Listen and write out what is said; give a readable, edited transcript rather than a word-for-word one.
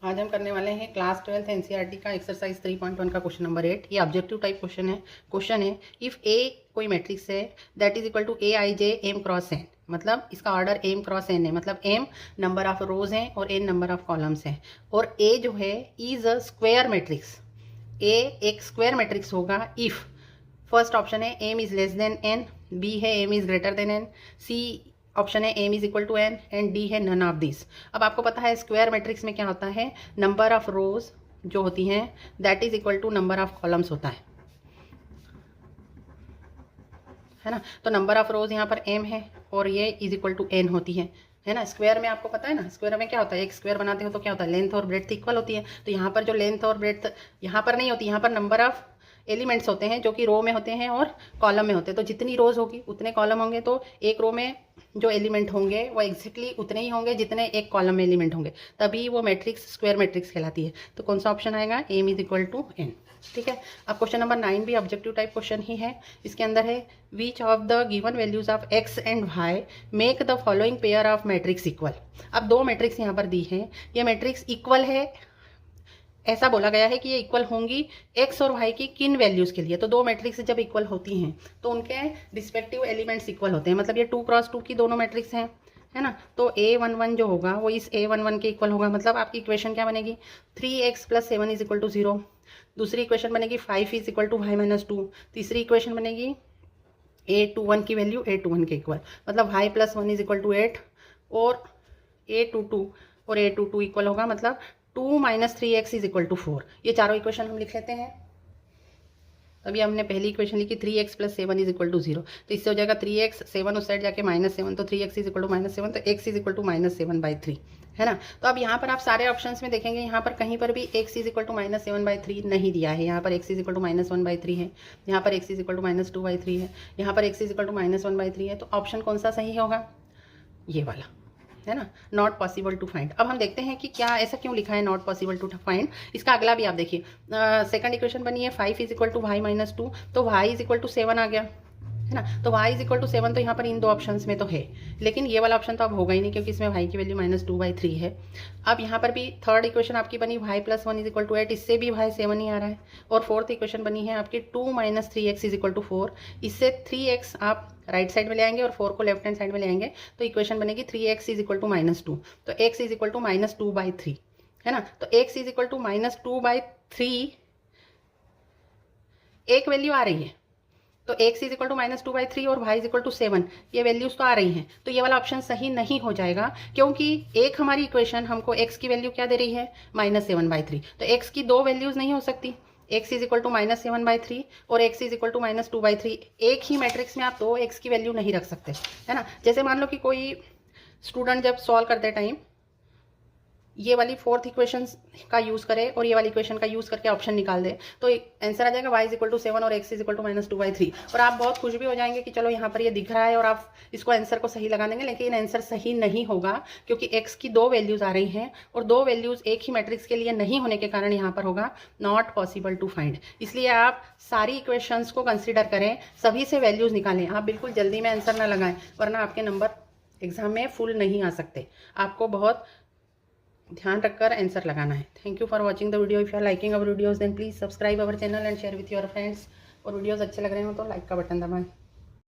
आज हम करने वाले हैं क्लास 12th एनसीईआरटी का एक्सरसाइज 3.1 का क्वेश्चन नंबर 8। ये ऑब्जेक्टिव टाइप क्वेश्चन है इफ़ ए कोई मैट्रिक्स है that is equal to A I J M cross N, मतलब इसका ऑर्डर एम क्रॉस एन है, मतलब एम नंबर ऑफ रोज हैं और एन नंबर ऑफ कॉलम्स हैं, और ए जो है is a square matrix. A एक स्क्वायर मैट्रिक्स होगा इफ़ फर्स्ट ऑप्शन है M is less than N, B है M is greater than N, C option है M is equal to N and D है none of this. अब आपको पता है स्क्वायर मैट्रिक्स में क्या होता है, नंबर ऑफ रोज जो होती हैं that is equal to number of columns होता है ना। तो नंबर ऑफ रोज यहाँ पर एम है और ये इज इक्वल टू एन होती है ना। स्क्वायर में आपको पता है ना, स्क्वायर में क्या होता है, एक स्क्वायर बनाते हो तो क्या होता है, लेंथ और ब्रेड्थ इक्वल होती है। तो यहाँ पर जो लेंथ और ब्रेड्थ यहाँ पर नहीं होती, यहाँ पर नंबर ऑफ एलिमेंट्स होते हैं जो कि रो में होते हैं और कॉलम में होते हैं। तो जितनी रोज होगी उतने कॉलम होंगे, तो एक रो में जो एलिमेंट होंगे वो एग्जैक्टली उतने ही होंगे जितने एक कॉलम में एलिमेंट होंगे, तभी वो मैट्रिक्स स्क्वायर मैट्रिक्स कहलाती है। तो कौन सा ऑप्शन आएगा, M is equal to N. ठीक है। अब क्वेश्चन नंबर 9 भी ऑब्जेक्टिव टाइप क्वेश्चन ही है। इसके अंदर है which of the given values of X and Y make the following pair of matrix equal. अब दो मैट्रिक्स यहाँ पर दी है, ये मैट्रिक्स इक्वल है, ऐसा बोला गया है कि ये इक्वल होंगी एक्स और वाई की किन वैल्यूज के लिए। तो दो मैट्रिक्स जब इक्वल होती हैं तो उनके रिस्पेक्टिव एलिमेंट्स इक्वल होते हैं, मतलब ये 2x2 की दोनों मैट्रिक्स हैं, है ना। तो A11 जो होगा वो इस A11 के इक्वल होगा, मतलब आपकी इक्वेशन क्या बनेगी, 3x + 7 इज इक्वल टू 0। दूसरी इक्वेशन बनेगी 5 इज इक्वल टू y - 2। तीसरी इक्वेशन बनेगी A21 की वैल्यू A21 के इक्वल, मतलब y + 1 इज इक्वल टू 8 और A22 और A22 इक्वल होगा, मतलब 2 - 3x इज इक्वल टू 4। ये चारों इक्वेशन हम लिख लेते हैं। अभी हमने पहली इक्वेशन लिखी 3x + 7 इज इक्वल टू 0, तो इससे हो जाएगा 3x, 7 उस साइड जाके -7, तो 3x इज इक्वल टू -7, तो x इज इक्वल टू -7/3, है ना। तो अब यहाँ पर आप सारे ऑप्शंस में देखेंगे, यहाँ पर कहीं पर भी x इज इक्वल टू -7/3 नहीं दिया है। यहाँ पर x इज इक्वल टू -1/3 है, यहाँ पर x इज इक्वल टू -2/3 है, यहाँ पर x इज इक्वल टू -1/3 है। तो ऑप्शन कौन सा सही होगा, ये वाला, है ना, नॉट पॉसिबल टू फाइंड। अब हम देखते हैं कि क्या ऐसा क्यों लिखा है नॉट पॉसिबल टू फाइंड। इसका अगला भी आप देखिए, सेकंड इक्वेशन बनी है 5 इज इक्वल टू y - 2, तो y इज इक्वल टू 7 आ गया, है ना। तो y इज इक्वल टू 7 तो यहाँ पर इन दो ऑप्शंस में तो है, लेकिन ये वाला ऑप्शन तो अब होगा ही नहीं क्योंकि इसमें y की वैल्यू -2/3 है। अब यहाँ पर भी थर्ड इक्वेशन आपकी बनी y + 1 इज इक्वल टू 8, इससे भी y 7 ही आ रहा है। और फोर्थ इक्वेशन बनी है आपकी 2 - 3x इज इक्वल टू 4, इससे 3x आप राइट साइड में ले आएंगे और 4 को लेफ्ट हैंड साइड में ले आएंगे, तो इक्वेशन बनेगी 3x इज इक्वल टू -2, तो x इज इक्वल टू -2/3, है ना। तो x इज इक्वल टू -2/3 एक वैल्यू आ रही है, तो x इज इक्वल टू -2/3 और y इज इक्वल टू 7, ये वैल्यूज तो आ रही हैं। तो ये वाला ऑप्शन सही नहीं हो जाएगा क्योंकि एक हमारी इक्वेशन हमको x की वैल्यू क्या दे रही है, -7/3, तो x की दो वैल्यूज नहीं हो सकती, x इज इक्वल टू -7/3 और x इज इक्वल टू -2/3। एक ही मैट्रिक्स में आप दो x की वैल्यू नहीं रख सकते, है ना। जैसे मान लो कि कोई स्टूडेंट जब सॉल्व करते टाइम ये वाली फोर्थ इक्वेशन का यूज़ करे और ये वाली इक्वेशन का यूज़ करके ऑप्शन निकाल दे, तो आंसर आ जाएगा y इज इक्वल टू 7 और x इज इक्वल टू -2/3, और आप बहुत खुश भी हो जाएंगे कि चलो यहाँ पर ये दिख रहा है और आप इसको आंसर को सही लगा देंगे। लेकिन आंसर सही नहीं होगा क्योंकि x की दो वैल्यूज आ रही हैं और दो वैल्यूज एक ही मैट्रिक्स के लिए नहीं होने के कारण यहाँ पर होगा नॉट पॉसिबल टू फाइंड। इसलिए आप सारी इक्वेशंस को कंसिडर करें, सभी से वैल्यूज निकालें, आप बिल्कुल जल्दी में आंसर ना लगाएं वरना आपके नंबर एग्जाम में फुल नहीं आ सकते। आपको बहुत ध्यान रखकर आंसर लगाना है। Thank you for watching the video. If you are liking our videos then please subscribe our channel and share with your friends. और वीडियोस अच्छे लग रहे हो तो लाइक का बटन दबाएं।